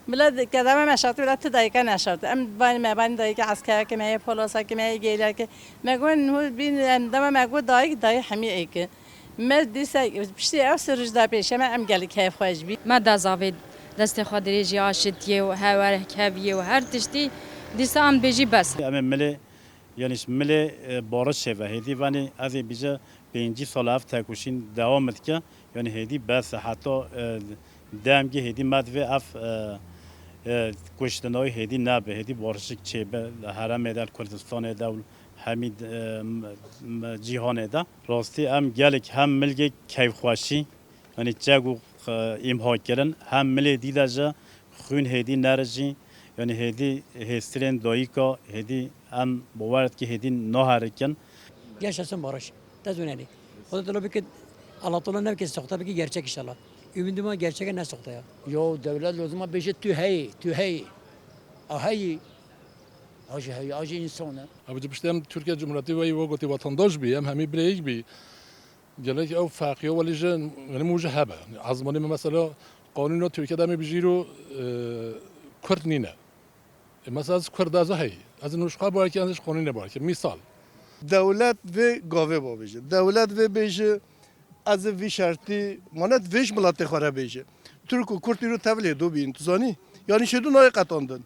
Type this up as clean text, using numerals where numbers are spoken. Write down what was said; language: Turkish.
بلاد کدام مشاطی بلاد تدایک نشد ام بانی دایک عسکر که می پولاسا که می گیلر که مگون هو بین دم مگو دای همی ایک ما دیسا پشتی او سرج دا پیش ما ام گلی که خوش بی ما دزاوید دست خودری جی آشتیه و هوار کبیه و هر تشتی دیسا ام بیجی بس. ام ملی یعنی ملی بارش شوه هدی وانی از بیجا 5 سال هفت تکوشین دوام که یعنی هدی بس حتی دامگی هدی مد و اف کشتنای هدی نبه هدی بارشک چه به حرم دل کردستان دول همید جهان ده راستی ام گلک هم ملک کیف خوشی یعنی جگو امها کردن هم ملی دیدجا خون هدی نرجی yani hedi hestiren doika hedi am bovaret ki hedi noharken Yaşasın barış. Tezuneni. O da tabii ki Allah Teala ne ki sokta ki gerçek inşallah. Ümidime gerçeğe ne sokta ya. Yo devlet lozuma beje tühey. Ahayi. Acı insana. Abi işte Türkiye Cumhuriyeti ve yuvagoti vatandaş bi, hem hemi bireyik bi. Gelek ev fakiye velice yani mucahebe. Azmani mesela kanunu Türkiye'de mi bijiro Kürt nine. Mesela az Kürt az hay. Az nuşka var ki az kanunu var ki misal. Devlet ve gave babıcı. Devlet ve beji az vi şartı manet veş millet xara beji. Türk Kürt iro tevle do bin tuzani. Yani şedun ay qatandın.